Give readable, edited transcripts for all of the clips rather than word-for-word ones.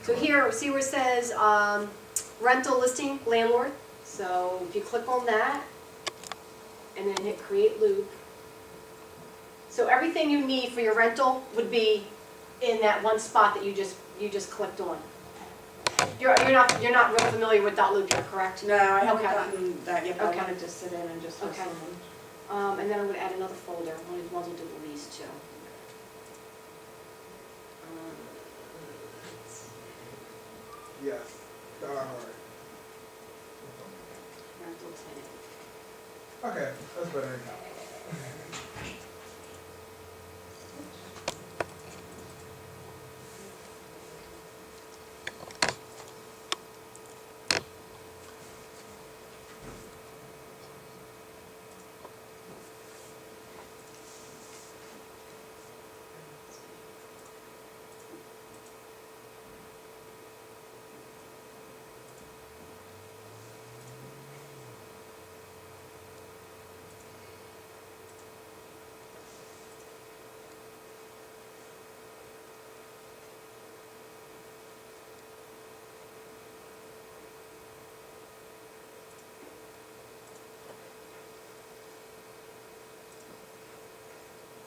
So here, see where it says rental listing landlord? So if you click on that, and then hit create loop. So everything you need for your rental would be in that one spot that you just clicked on. You're not real familiar with .loop yet, correct? No, I haven't Okay. gotten that yet, but Okay. I wanted to sit in and just listen. Okay. And then I'm going to add another folder. I might as well do the lease too. Yes. All right. Rental tenant. Okay, that's better.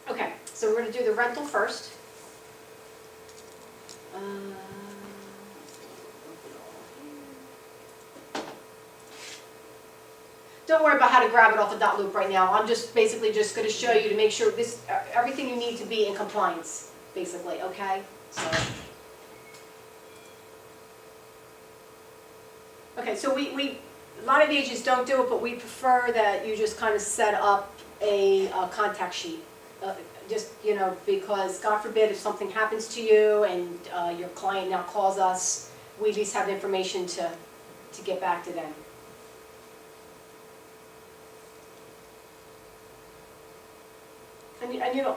Okay, so we're going to do the rental first. Don't worry about how to grab it off the .loop right now. I'm just basically just going to show you to make sure this everything you need to be in compliance, basically. Okay. So. Okay, so we a lot of agents don't do it, but we prefer that you just kind of set up a contact sheet. Just, you know, because God forbid if something happens to you and your client now calls us, we at least have information to get back to them. And you know,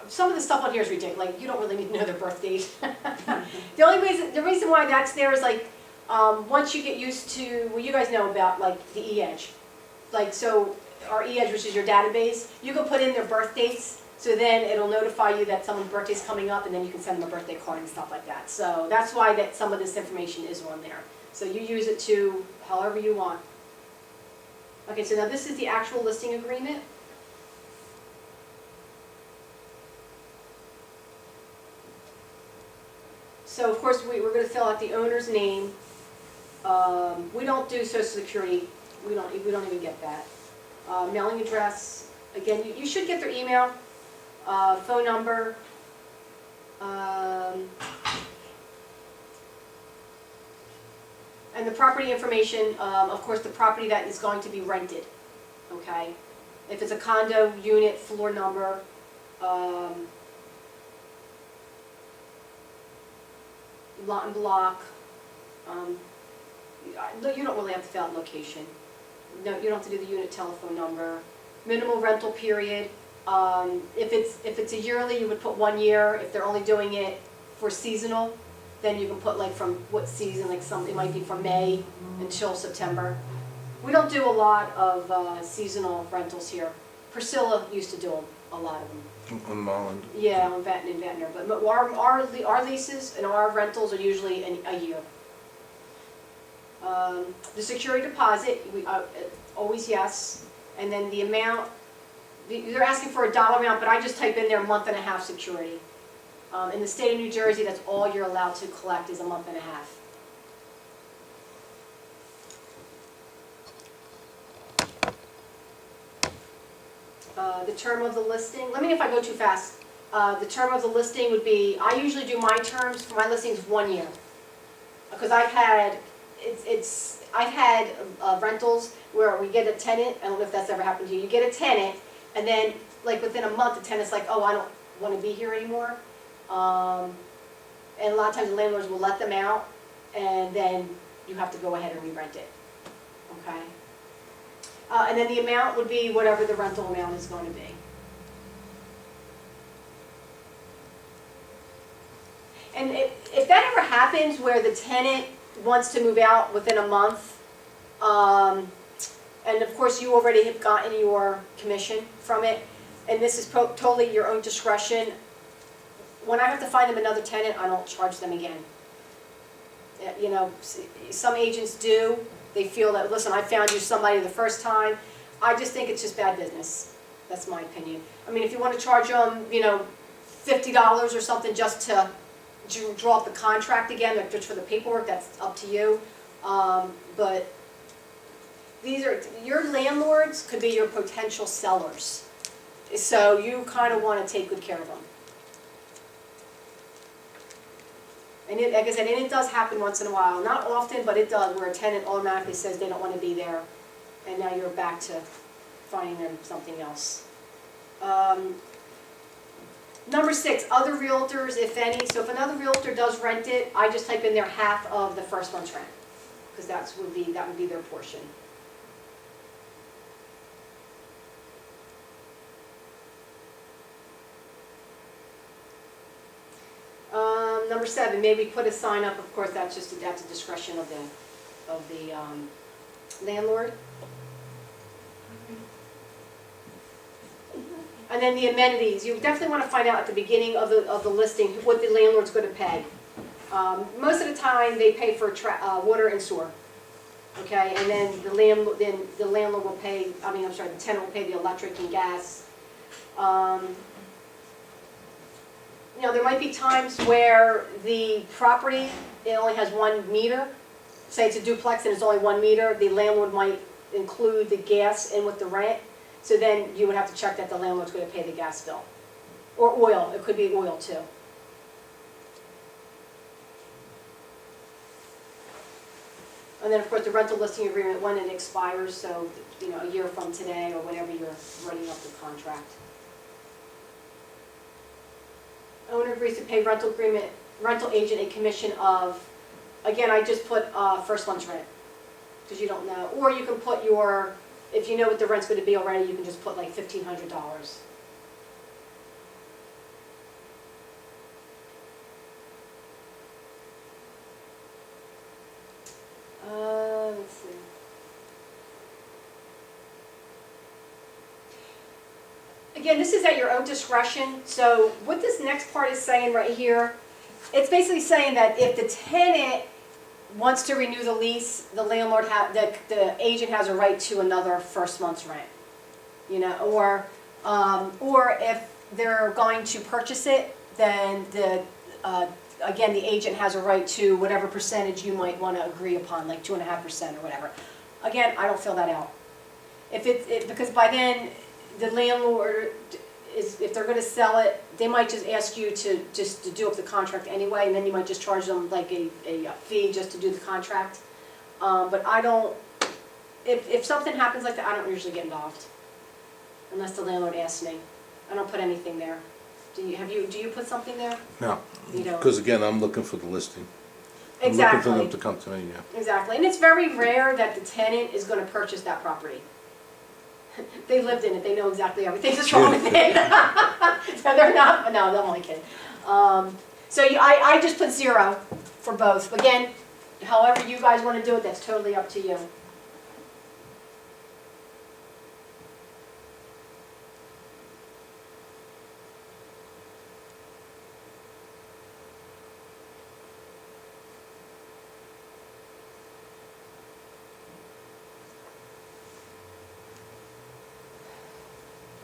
some of the stuff on here is ridiculous. Like, you don't really need to know their birth date. The reason why that's there is like, once you get used to, well, you guys know about like the e-edge. Like, so our e-edge, which is your database, you can put in their birth dates. So then it'll notify you that someone's birthday is coming up, and then you can send them a birthday card and stuff like that. So that's why that some of this information is on there. So you use it to however you want. Okay, so now this is the actual listing agreement. So of course we're going to fill out the owner's name. We don't do Social Security. We don't even get that. Mailing address. Again, you should get their email. Phone number, and the property information, of course the property that is going to be rented, okay? If it's a condo, unit, floor number, lot and block, you don't really have to fill out location. No, you don't have to do the unit telephone number. Minimal rental period. If it's a yearly, you would put 1 year. If they're only doing it for seasonal, then you can put like from what season, like it might be from May until September. We don't do a lot of seasonal rentals here. Priscilla used to do a lot of them. On Molland. Yeah, on Ventnor. But our leases and our rentals are usually a year. The security deposit, always yes. And then the amount, they're asking for a dollar amount, but I just type in there a month and a half security. In the state of New Jersey, that's all you're allowed to collect is a month and a half. The term of the listing, let me know if I go too fast. The term of the listing would be, I usually do my terms for my listings 1 year. Because I've had rentals where we get a tenant, I don't know if that's ever happened to you, you get a tenant, and then like within a month the tenant's like, oh, I don't want to be here anymore. And a lot of times the landlords will let them out, and then you have to go ahead and re-rent it. Okay? And then the amount would be whatever the rental amount is going to be. And if that ever happens where the tenant wants to move out within a month, and of course you already have gotten your commission from it, and this is totally your own discretion, when I have to find them another tenant, I don't charge them again. You know, some agents do, they feel that, listen, I found you somebody the first time. I just think it's just bad business. That's my opinion. I mean, if you want to charge them, you know, $50 or something just to draw up the contract again, like just for the paperwork, that's up to you. But these are, your landlords could be your potential sellers. So you kind of want to take good care of them. And it, like I said, and it does happen once in a while. Not often, but it does, where a tenant automatically says they don't want to be there, and now you're back to finding them something else. Number 6, other realtors, if any. So if another realtor does rent it, I just type in there half of the first month's rent, because that would be their portion. Number 7, maybe put a sign up. Of course, that's a discretion of the landlord. And then the amenities, you definitely want to find out at the beginning of the listing what the landlord's going to pay. Most of the time, they pay for water and sewer. Okay, and then the landlord will pay. The tenant will pay the electric and gas. You know, there might be times where the property, it only has 1 meter. Say it's a duplex and it's only 1 meter. The landlord might include the gas in with the rent. So then you would have to check that the landlord's going to pay the gas bill. Or oil, it could be oil too. And then of course the rental listing agreement, when it expires, so you know, a year from today or whenever you're writing up the contract. Owner agrees to pay rental agent a commission of, again, I just put first month's rent, because you don't know. Or you can put your, if you know what the rent's going to be already, you can just put like $1,500. Let's see. Again, this is at your own discretion. So what this next part is saying right here, it's basically saying that if the tenant wants to renew the lease, the landlord the agent has a right to another first month's rent. You know, or if they're going to purchase it, then again the agent has a right to whatever percentage you might want to agree upon, like 2.5% or whatever. Again, I don't fill that out. Because by then the landlord is, if they're going to sell it, they might just ask you to do up the contract anyway, and then you might just charge them like a fee just to do the contract. But I don't. If something happens like that, I don't usually get involved, unless the landlord asks me. I don't put anything there. Do you put something there? No, You don't. because again, I'm looking for the listing. Exactly. I'm looking for them to come to me, yeah. Exactly, and it's very rare that the tenant is going to purchase that property. They lived in it, they know exactly everything that's wrong with it. So they're not, no, I'm only kidding. I just put 0 for both. Again, however you guys want to do it, that's totally up to you.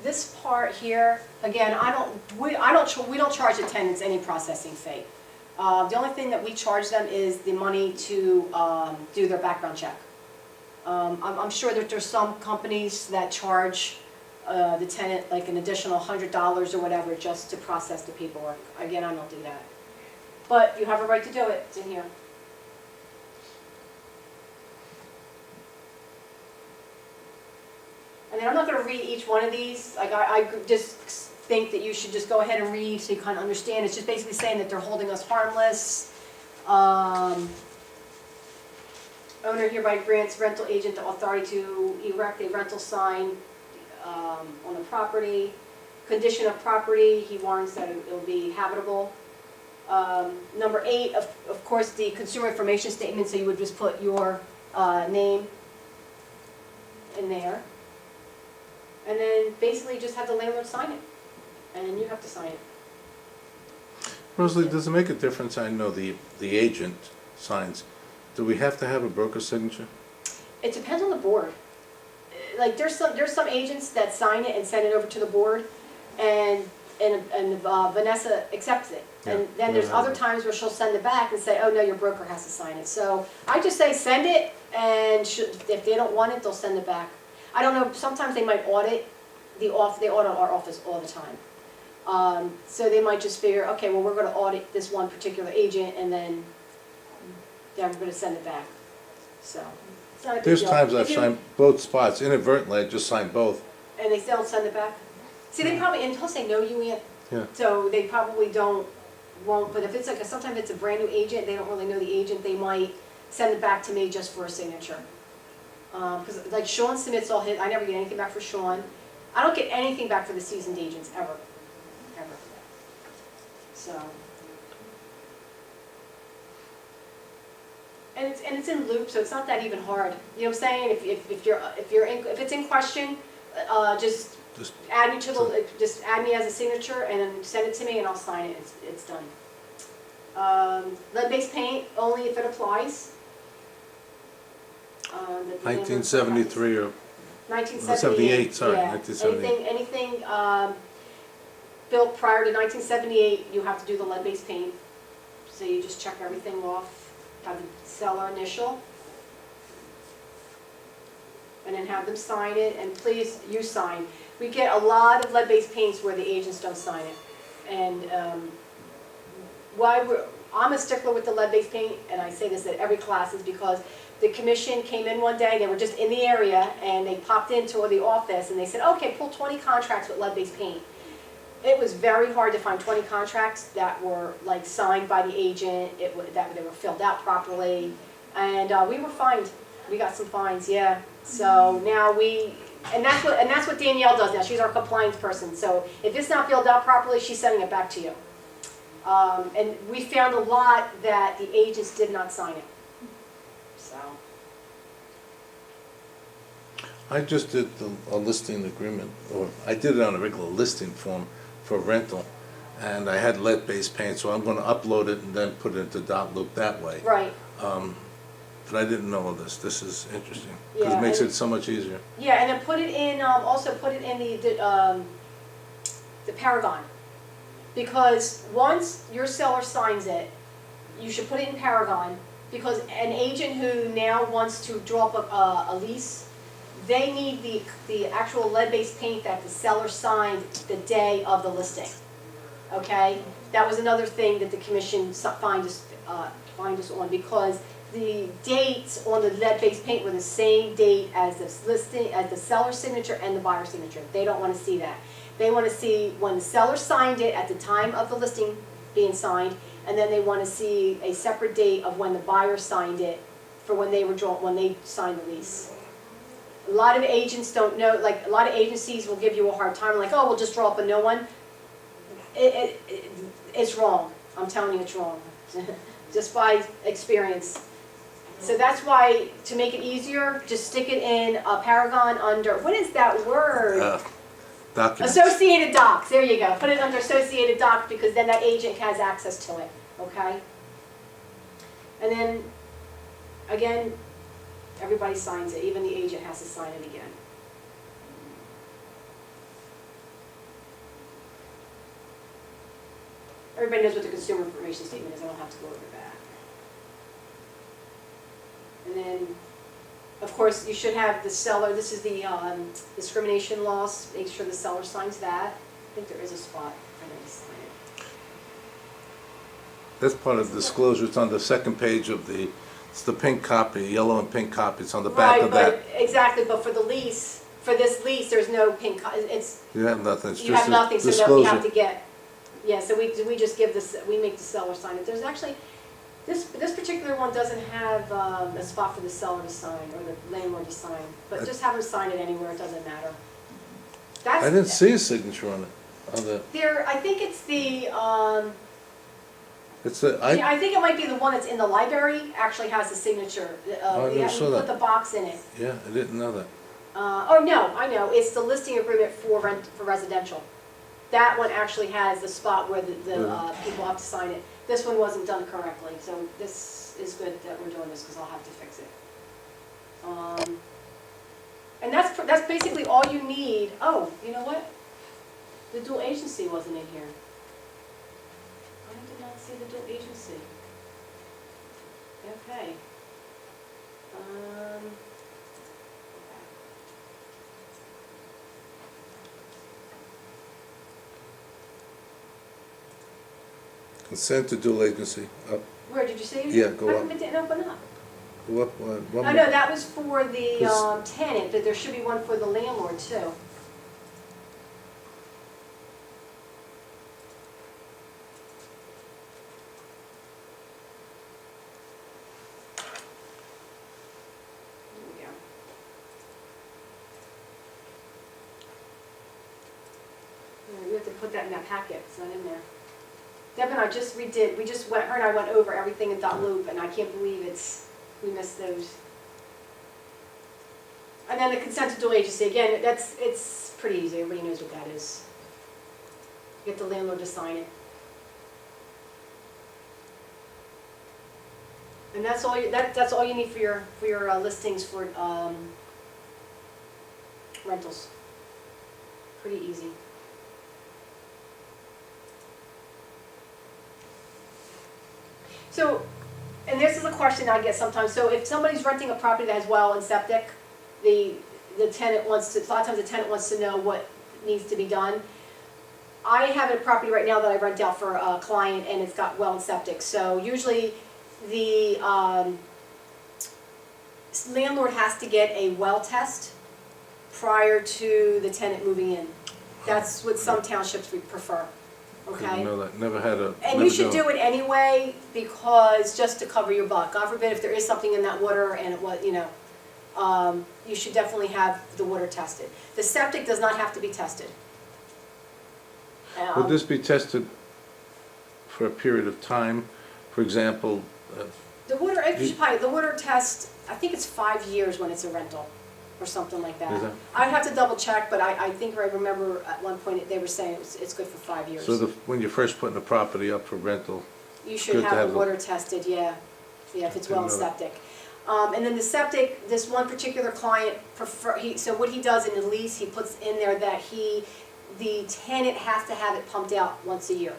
This part here, again, we don't charge the tenants any processing fee. The only thing that we charge them is the money to do their background check. I'm sure that there's some companies that charge the tenant like an additional $100 or whatever just to process the paperwork. Again, I don't do that. But you have a right to do it, it's in here. And then I'm not going to read each one of these. Like I just think that you should just go ahead and read so you kind of understand. It's just basically saying that they're holding us harmless. Owner hereby grants rental agent the authority to erect a rental sign on the property. Condition of property, he warrants that it will be habitable. Number 8, of course, the consumer information statement, so you would just put your name in there. And then basically just have the landlord sign it. And then you have to sign it. Rosalie, does it make a difference? I know the agent signs. Do we have to have a broker signature? It depends on the board. Like, there's some agents that sign it and send it over to the board, and Vanessa accepts it. And Yeah. then there's Yeah. other times where she'll send it back and say, oh, no, your broker has to sign it. So I just say, send it, and if they don't want it, they'll send it back. I don't know, sometimes they might audit they audit our office all the time. So they might just figure, okay, well, we're gonna audit this one particular agent, and then they're gonna send it back, so. It's not a big There's deal. times If I've you- signed both spots inadvertently, I just signed both. And they still don't send it back? See, they probably, unless they know you, Ian. Yeah. So they probably won't, but if it's like, sometimes it's a brand new agent, they don't really know the agent, they might send it back to me just for a signature. Because like Sean submits all his, I never get anything back for Sean. I don't get anything back for the seasoned agents, ever, ever. So. And it's in loop, so it's not that even hard. You know what I'm saying? If it's in question, just Just, add me to the, just add me as a signature and then send it to me and I'll sign it, it's done. Lead-based paint, only if it applies. 1973 or 1978, 78, sorry, yeah. 1978. Anything built prior to 1978, you have to do the lead-based paint. So you just check everything off, have the seller initial, and then have them sign it, and please, you sign. We get a lot of lead-based paints where the agents don't sign it. And I'm a stickler with the lead-based paint, and I say this at every class, is because the commission came in one day, they were just in the area, and they popped into the office, and they said, okay, pull 20 contracts with lead-based paint. It was very hard to find 20 contracts that were like signed by the agent, that they were filled out properly, and we were fined. We got some fines, yeah. So now and that's what Danielle does now. She's our compliance person. So if it's not filled out properly, she's sending it back to you. And we found a lot that the agents did not sign it. So. I just did a listing agreement, or I did it on a regular listing form for rental, and I had lead-based paint, so I'm gonna upload it and then put it into dot loop that way. Right. But I didn't know all this. This is interesting, because Yeah, it makes and- it so much easier. Yeah, and then put it in, also put it in the Paragon. Because once your seller signs it, you should put it in Paragon, because an agent who now wants to draw up a lease, they need the actual lead-based paint that the seller signed the day of the listing. Okay? That was another thing that the commission fined us on, because the dates on the lead-based paint were the same date as the listing, as the seller's signature and the buyer's signature. They don't want to see that. They want to see when the seller signed it at the time of the listing being signed, and then they want to see a separate date of when the buyer signed it for when they signed the lease. A lot of agents don't know, like a lot of agencies will give you a hard time, like, oh, we'll just draw up a new one. It's wrong. I'm telling you it's wrong, just by experience. So that's why, to make it easier, just stick it in a Paragon under, what is that word? Documents. Associated Docs, there you go. Put it under Associated Docs, because then that agent has access to it, okay? And then, again, everybody signs it, even the agent has to sign it again. Everybody knows what the consumer information statement is, I don't have to go over that. And then, of course, you should have the seller, this is the discrimination laws, make sure the seller signs that. I think there is a spot for them to sign it. That's part of the disclosure. It's on the second page of it's the pink copy, yellow and pink copy. It's on the back of that. Right, but, exactly, but for the lease, for this lease, there's no pink, it's, You have nothing. It's you just have a nothing, so that we have disclosure. to get. Yeah, so we just give this, we make the seller sign it. There's actually, this particular one doesn't have a spot for the seller to sign or the landlord to sign, but just have them sign it anywhere, it doesn't matter. That's, I didn't see a signature on it. On the, There, I think it's the, it's a, yeah, I think it might be the one that's in the library, actually has the signature. Oh, I never saw You that. put the box in it. yeah, I didn't know that. Oh, no, I know, it's the listing agreement for residential. That one actually has the spot where the people have to sign it. this one wasn't done correctly, so this is good that we're doing this, because I'll have to fix it. And that's basically all you need. Oh, you know what? The dual agency wasn't in here. I did not see the dual agency. Okay. Okay. Consent to dual agency, up, Where, did you see it? Yeah, go How up. come it didn't open up? go up, one Oh, more. no, that was for the This- tenant, but there should be one for the landlord too. There we go. Yeah, you have to put that in that packet, it's not in there. Deb and I just redid, her and I went over everything in dot loop, and I can't believe we missed those. And then the consent to dual agency, again, it's pretty easy, everybody knows what that is. Get the landlord to sign it. And that's all that's all you need for your listings for rentals. Pretty easy. So, and this is a question I get sometimes, so if somebody's renting a property that has well and septic, the tenant wants to, a lot of times the tenant wants to know what needs to be done. I have a property right now that I rent out for a client, and it's got well and septic, so usually the landlord has to get a well test prior to the tenant moving in. That's what some townships would prefer, okay? Didn't know that, never had a. And never you should done do it anyway, because just to cover your butt. God forbid if there is something in that water and it was, you should definitely have the water tested. The septic does not have to be tested. Would this be tested for a period of time? For example, The water test, I think it's 5 years when it's a rental, or something like that. Is that- I'd have to double check, but I think I remember at one point they were saying it's good for 5 years. so when you're first putting the property up for rental, You good should to have have the the- water tested, yeah, if it's well and Didn't know that. septic. And then the septic, this one particular client so what he does in the lease, he puts in there that the tenant has to have it pumped out once a year.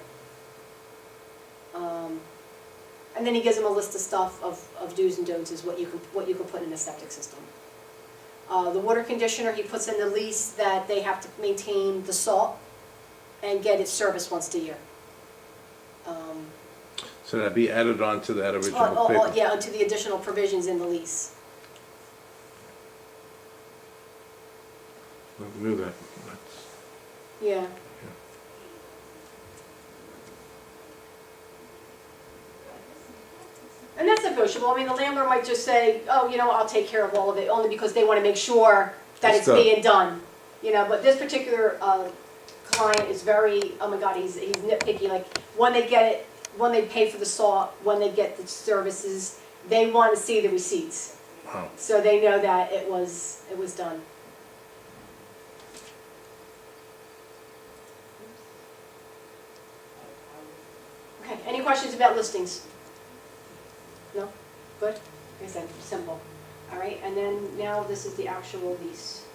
And then he gives them a list of stuff of do's and don'ts, is what you can put in a septic system. The water conditioner, he puts in the lease that they have to maintain the salt and get it serviced once a year. so that'd be added on to that original paper? Yeah, onto the additional provisions in the lease. I knew that. That's- Yeah. And that's negotiable. I mean, the landlord might just say, oh, I'll take care of all of it, only because they want to make sure that It's it's done. being done. But this particular client is very, oh my God, he's nitpicky. Like, when they get it, when they pay for the salt, when they get the services, they want to see the receipts. Wow. So they know that it was done. Okay, any questions about listings? No? Good? Like I said, simple. All right, and then now this is the actual lease.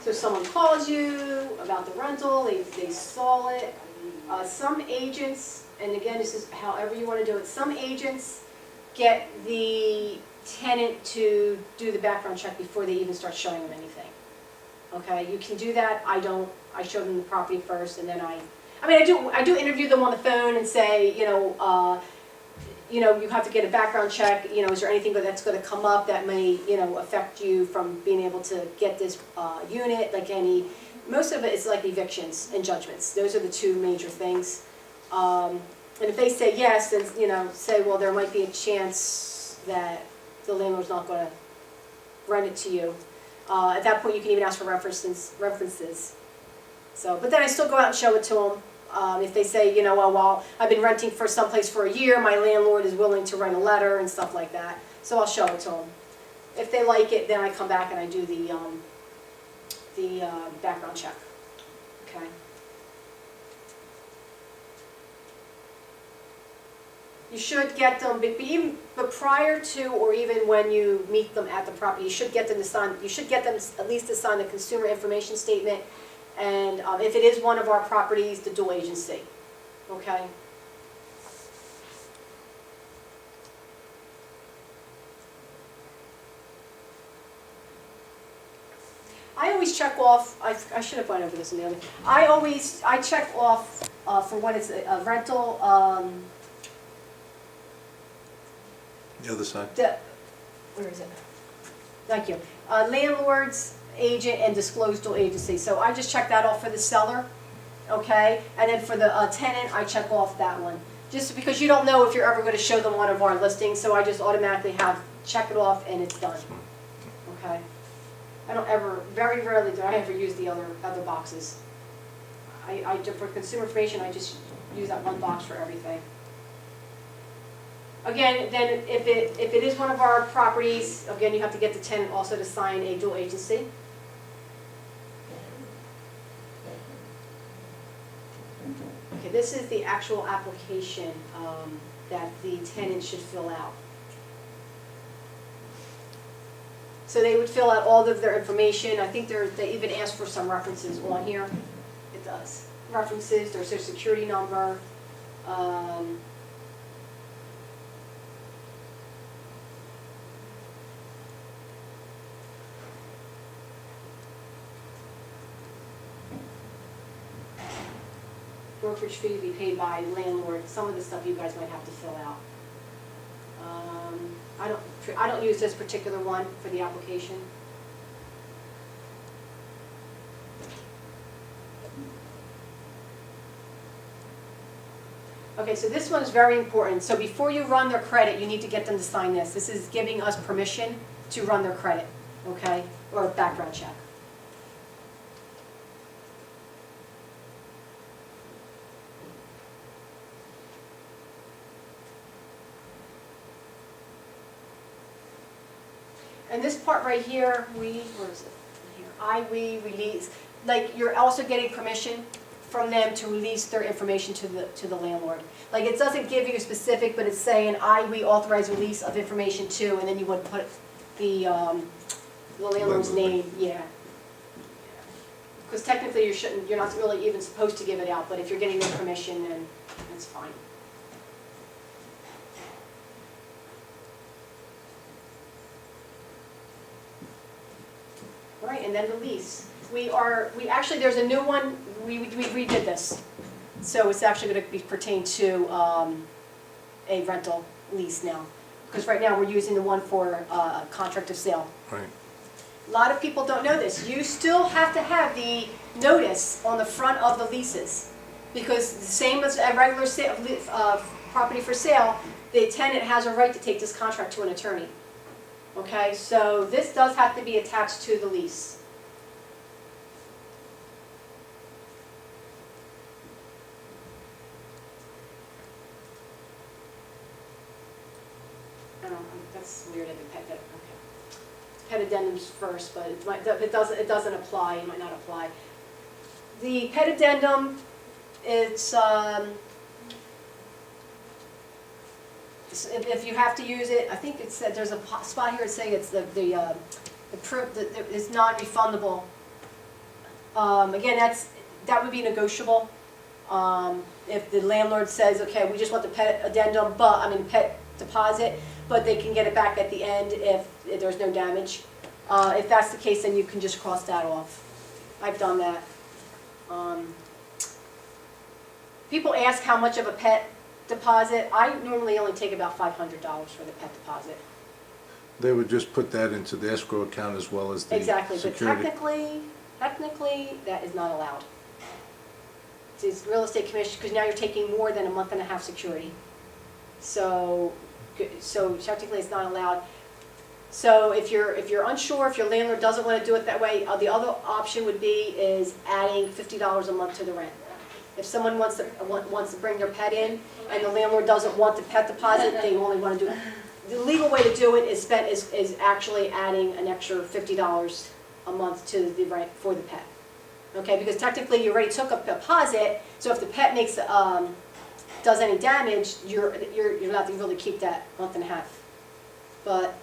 So someone calls you about the rental, they saw it. Some agents, and again, this is however you want to do it, some agents get the tenant to do the background check before they even start showing them anything. Okay, you can do that. I don't. I show them the property first, and then I do interview them on the phone and say, you have to get a background check. Is there anything that's going to come up that may, affect you from being able to get this unit? Most of it is like evictions and judgments. Those are the two major things. And if they say yes, then say, well, there might be a chance that the landlord's not going to rent it to you. At that point, you can even ask for references. So, but then I still go out and show it to them. If they say, well, I've been renting for someplace for a year, my landlord is willing to write a letter and stuff like that. So I'll show it to them. If they like it, then I come back and I do the background check. Okay. You should get them, but prior to, or even when you meet them at the property, you should get them to sign, you should get them at least to sign the consumer information statement, and if it is one of our properties, the dual agency, okay? I always check off, I should have gone over this in the other, I check off for when it's a rental, The other side? where is it? Thank you. Landlord's agent and disclosed dual agency. So I just check that off for the seller, okay? And then for the tenant, I check off that one. Just because you don't know if you're ever going to show them one of our listings, so I just automatically check it off and it's done, okay? I don't ever, very rarely do I ever use the other boxes. For consumer information, I just use that one box for everything. Again, then if it is one of our properties, again, you have to get the tenant also to sign a dual agency. Okay, this is the actual application that the tenant should fill out. So they would fill out all of their information. I think they even ask for some references on here. It does. References, their social security number, brokerage fee to be paid by landlord. Some of the stuff you guys might have to fill out. I don't use this particular one for the application. Okay, so this one is very important. So before you run their credit, you need to get them to sign this. This is giving us permission to run their credit, okay, or a background check. And this part right here, where is it? Here, we release, like you're also getting permission from them to release their information to the landlord. Like it doesn't give you specific, but it's saying we authorize release of information to, and then you would put the landlord's name, yeah. Because technically you're not really even supposed to give it out, but if you're getting their permission, then that's fine. All right, and then the lease. Actually, there's a new one, we redid this. So it's actually going to be pertain to a rental lease now. Because right now we're using the one for contract of sale. Right. A lot of people don't know this. You still have to have the notice on the front of the leases. Because the same as a regular property for sale, the tenant has a right to take this contract to an attorney. Okay, so this does have to be attached to the lease. That's weird. I didn't pet that. Okay. Pet addendums first, but it doesn't apply. It might not apply. The pet addendum, it's if you have to use it, I think it said there's a spot here saying it's the proof that it's non-refundable. Again, that would be negotiable. If the landlord says, okay, we just want the pet addendum, pet deposit, but they can get it back at the end if there's no damage. If that's the case, then you can just cross that off. I've done that. People ask how much of a pet deposit. I normally only take about $500 for the pet deposit. They would just put that into the escrow account as well as the Exactly, security. but technically, that is not allowed. It's real estate commission, because now you're taking more than a month and a half security. So technically it's not allowed. So if you're unsure, if your landlord doesn't want to do it that way, the other option would be is adding $50 a month to the rent. If someone wants to bring their pet in and the landlord doesn't want the pet deposit, they only want to do it. The legal way to do it is actually adding an extra $50 a month to the rent for the pet. Okay, because technically you already took a deposit, so if the pet makes, does any damage, you're not to really keep that month and a half. But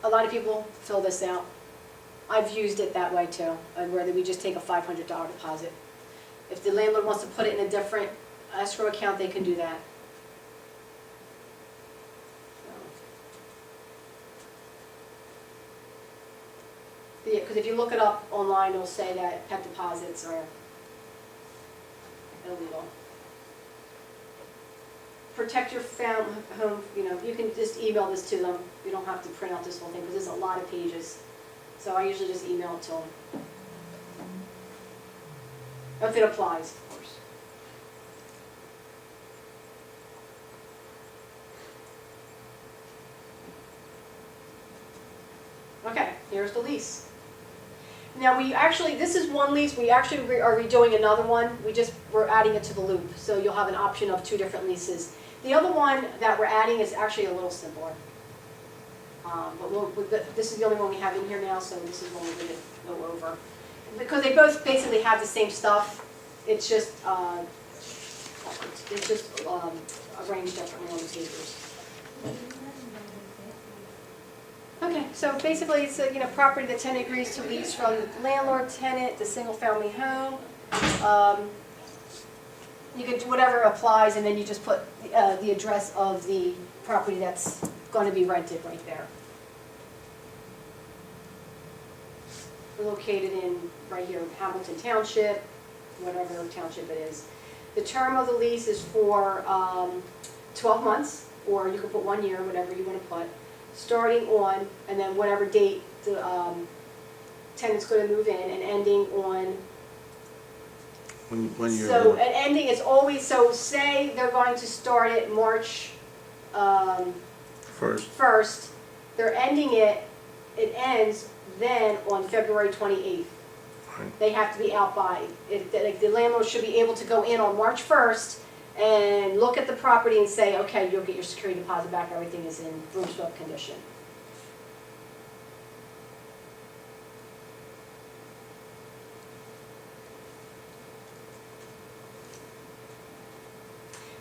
a lot of people fill this out. I've used it that way too, where we just take a $500 deposit. If the landlord wants to put it in a different escrow account, they can do that. Yeah, because if you look it up online, it'll say that pet deposits are illegal. Protect your home, you can just email this to them. You don't have to print out this whole thing, because there's a lot of pages. So I usually just email it to them. If it applies, of course. Okay, here's the lease. Now this is one lease, we actually are redoing another one. We're adding it to the loop, so you'll have an option of 2 different leases. The other one that we're adding is actually a little simpler. But this is the only one we have in here now, so this is one we're going to go over. Because they both basically have the same stuff, it's just arranged differently on the papers. Okay, so basically it's a property the tenant agrees to lease from the landlord, tenant, the single-family home. You can do whatever applies, and then you just put the address of the property that's going to be rented right there. We're located right here in Hamilton Township, whatever township it is. The term of the lease is for 12 months, or you can put 1 year, whatever you want to put, starting on, and then whatever date the tenant's going to move in, and ending on. When you're. So, an ending is always, so say they're going to start it March first, they're ending it ends then on February 28th. Right. They have to be out by, the landlord should be able to go in on March 1st and look at the property and say, okay, you'll get your security deposit back, everything is in room swept condition.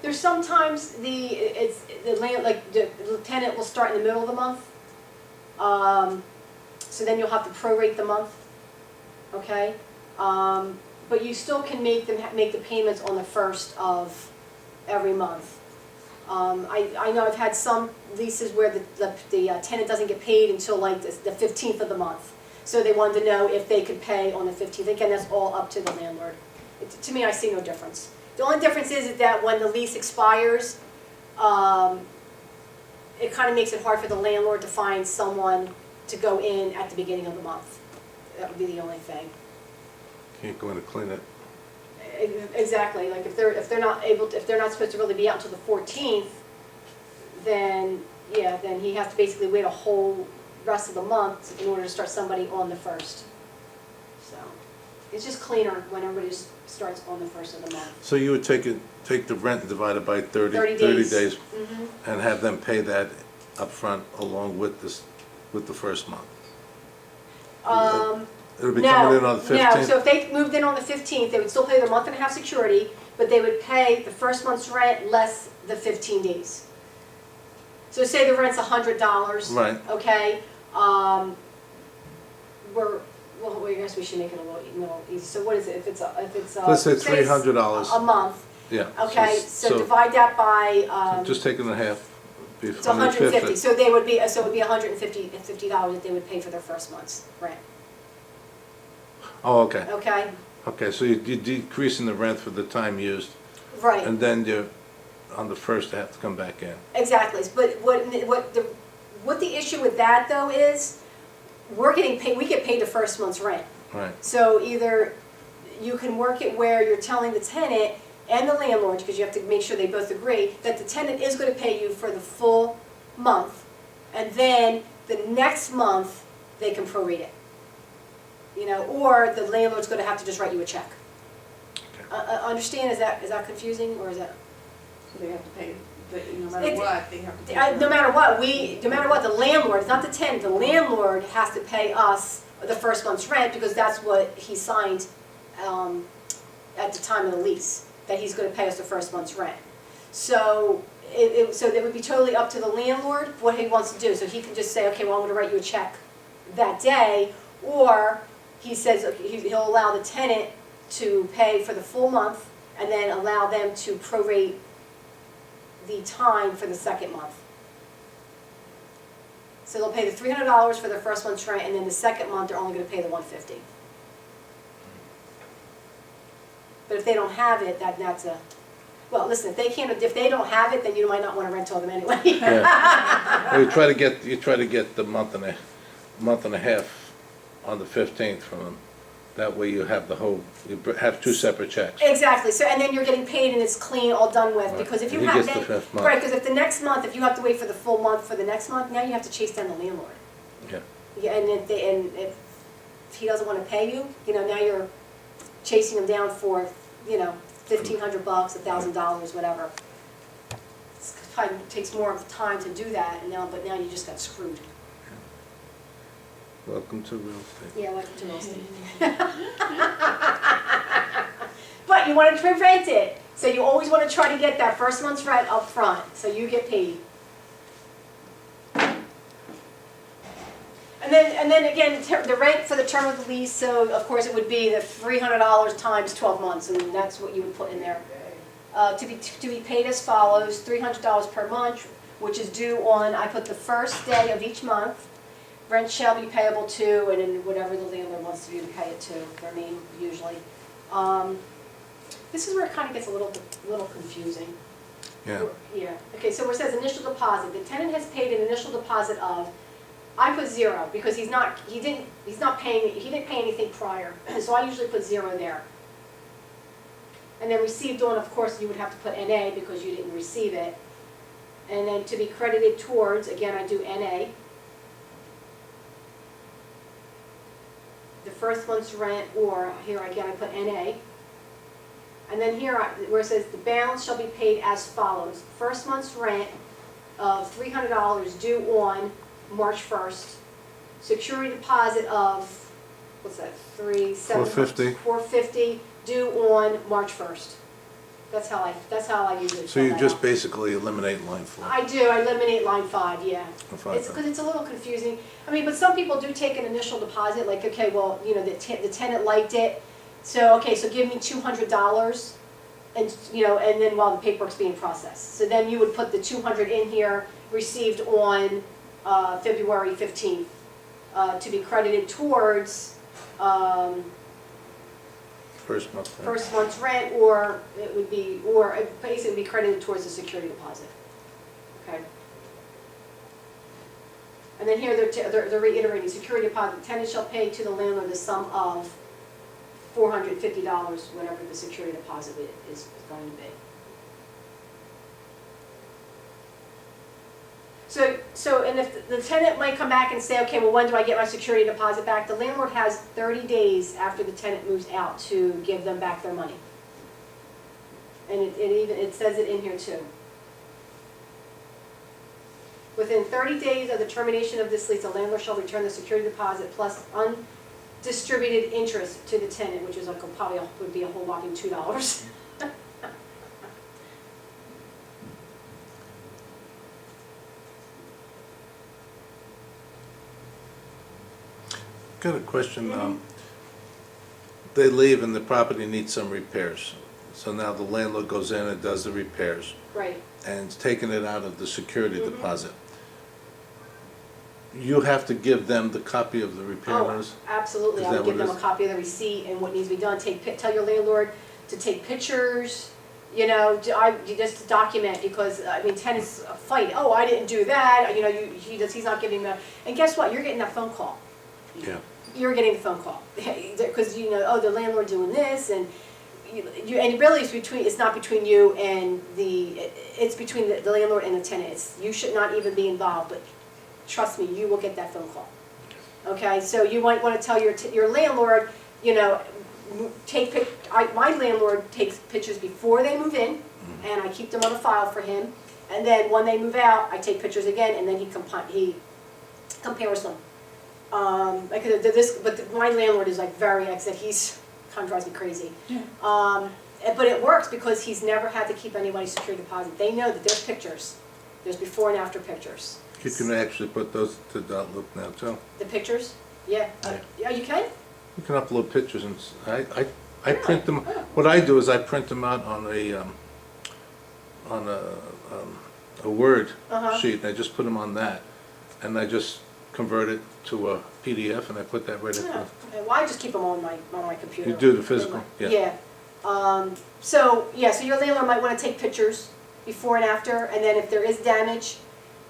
There's sometimes the tenant will start in the middle of the month, so then you'll have to prorate the month, okay? But you still can make the payments on the 1st of every month. I know I've had some leases where the tenant doesn't get paid until like the 15th of the month, so they wanted to know if they could pay on the 15th. Again, that's all up to the landlord. To me, I see no difference. The only difference is that when the lease expires, it kind of makes it hard for the landlord to find someone to go in at the beginning of the month. That would be the only thing. Can't go in and clean it. Exactly. Like if they're not supposed to really be out until the 14th, then then he has to basically wait a whole rest of the month in order to start somebody on the 1st. So it's just cleaner when everybody just starts on the 1st of the month. So you would take the rent and divide it by 30 days Mm-hmm. and have them pay that up front along with the first month? It'll be coming in on the 15th? No, so if they moved in on the 15th, they would still pay their month and a half security, but they would pay the first month's rent less the 15 days. So say the rent's $100. Right. Okay? Well, I guess we should make it a little easy. So what is it? If it's Let's say $300 a month. Yeah. Okay, so divide that by, Just taking a half. Be it's 150. So it would be $150 that they would pay for their first month's rent. Oh, okay. Okay? Okay, so you're decreasing the rent for the time used, Right. and then on the 1st they have to come back in. Exactly, but what the issue with that though is, we get paid the first month's rent. Right. So either you can work it where you're telling the tenant and the landlord, because you have to make sure they both agree, that the tenant is going to pay you for the full month, and then the next month they can prorate it. Or the landlord's going to have to just write you a check. Okay. Understand, is that confusing, or is that? So they have to pay, no matter what, they have to pay. No matter what, the landlord, it's not the tenant, the landlord has to pay us the first month's rent because that's what he signed at the time of the lease, that he's gonna pay us the first month's rent. So, so it would be totally up to the landlord what he wants to do. So he can just say, okay, well, I'm gonna write you a check that day, or he says he'll allow the tenant to pay for the full month and then allow them to prorate the time for the second month. So they'll pay the $300 for their first month's rent, and then the second month they're only gonna pay the $150. But if they don't have it, that's a, well, listen, if they don't have it, then you might not wanna rent to them anyway. Yeah. Well, you try to get the month and a half on the 15th from them. That way you have you have two separate checks. Exactly, so, and then you're getting paid and it's clean, all done with, Right. because if you And he have, gets the fifth month. right, because if the next month, if you have to wait for the full month for the next month, now you have to chase down the landlord. Yeah. Yeah, and if he doesn't wanna pay you, now you're chasing him down for, $1,500, $1,000, whatever. It probably takes more of the time to do that, but now you just got screwed. Welcome to real estate. Yeah, welcome to real estate. But you want to prevent it, so you always want to try to get that first month's rent up front, so you get paid. And then again, the rent for the term of the lease, so of course it would be the $300 times 12 months, and that's what you would put in there. To be paid as follows: $300 per month, which is due on, I put the first day of each month. Rent shall be payable to, and then whatever the landlord wants you to pay it to, for me, usually. This is where it kind of gets a little confusing. Yeah. Yeah, okay, so where it says initial deposit, the tenant has paid an initial deposit of, I put 0, because he didn't pay anything prior, so I usually put 0 there. And then received on, of course, you would have to put NA, because you didn't receive it. And then to be credited towards, again, I do NA. The first month's rent, or here again I put NA. And then here, where it says the balance shall be paid as follows: first month's rent of $300 due on March 1st. Security deposit of, what's that, $450 due on March 1st. That's how I usually. So you just basically eliminate line 4. I do, I eliminate line 5, yeah. Five. It's because it's a little confusing. I mean, but some people do take an initial deposit, like, okay, well, the tenant liked it, so, okay, so give me $200, and, and then while the paperwork's being processed. So then you would put the 200 in here, received on February 15th, to be credited towards First month. first month's rent, or it would be, or it basically would be credited towards the security deposit. Okay. And then here they're reiterating, security deposit, tenant shall pay to the landlord the sum of $450, whatever the security deposit is going to be. So, and if the tenant might come back and say, okay, well, when do I get my security deposit back? The landlord has 30 days after the tenant moves out to give them back their money. And it says it in here too. Within 30 days of the termination of this lease, the landlord shall return the security deposit plus undistributed interest to the tenant, which is probably would be a whole whopping $2. Got a question. They leave and the property needs some repairs. So now the landlord goes in and does the repairs Right. and it's taking it out of the security deposit. You have to give them the copy of the repair Oh, notice? absolutely. Is I that would give what it them a is? copy of the receipt and what needs to be done. Tell your landlord to take pictures, just to document, because, I mean, tenants fight. Oh, I didn't do that, he's not giving the, and guess what? You're getting that phone call. Yeah. You're getting the phone call. Because, oh, the landlord doing this, and and really it's not between you and it's between the landlord and the tenant. You should not even be involved, but trust me, you will get that phone call. Okay, so you might want to tell your landlord, my landlord takes pictures before they move in, and I keep them on a file for him. And then when they move out, I take pictures again, and then he compares them. But my landlord is like very upset. He's kind of drives me crazy. Yeah. But it works because he's never had to keep anybody's security deposit. They know that there's pictures. There's before and after pictures. You can actually put those to dot loop now too. The pictures? Yeah. Yeah, you can? You can upload pictures and I print them. What I do is I print them out on a Word Uh-huh. sheet, and I just put them on that, and I just convert it to a PDF, and I put that right in. Yeah. Okay, well, I just keep them on my computer. You do the physical, yeah. Yeah. So your landlord might want to take pictures before and after, and then if there is damage,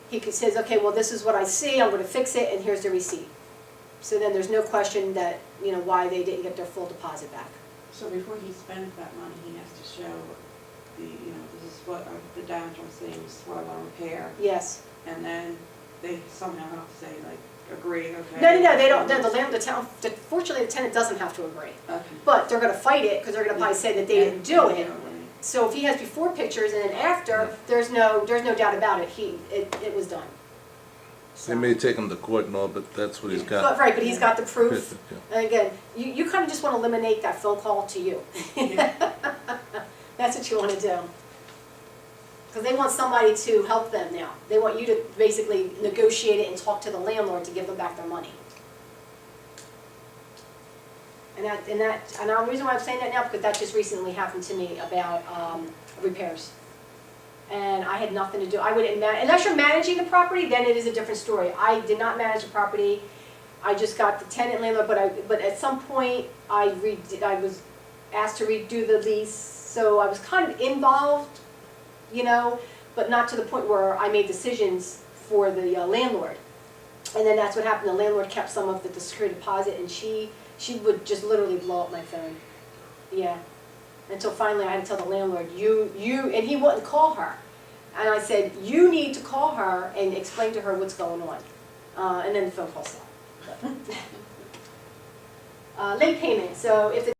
he says, okay, well, this is what I see, I'm going to fix it, and here's the receipt. So then there's no question that, why they didn't get their full deposit back. So before he spends that money, he has to show this is what the damage I'm seeing, this is what I want to repair. Yes. And then they somehow have to say, like, agree, okay. No, they don't, fortunately, the tenant doesn't have to agree. Okay. But they're going to fight it, because they're going to probably say that they didn't do it. So if he has before pictures and then after, there's no doubt about it, it was done. So. They may take him to court and all, but that's what he's got. Right, but he's got the proof. Yeah. And again, you kind of just want to eliminate that phone call to you. Yeah. That's what you want to do. Because they want somebody to help them now. They want you to basically negotiate it and talk to the landlord to give them back their money. And the reason why I'm saying that now, because that just recently happened to me about repairs. And I had nothing to do, unless you're managing the property, then it is a different story. I did not manage the property, I just got the tenant landlord, but at some point, I was asked to redo the lease, so I was kind of involved, but not to the point where I made decisions for the landlord. And then that's what happened, the landlord kept some of the security deposit, and she would just literally blow up my phone. Yeah. Until finally I had to tell the landlord, and he wouldn't call her. And I said, you need to call her and explain to her what's going on. And then the phone call stopped. Late payment, so if the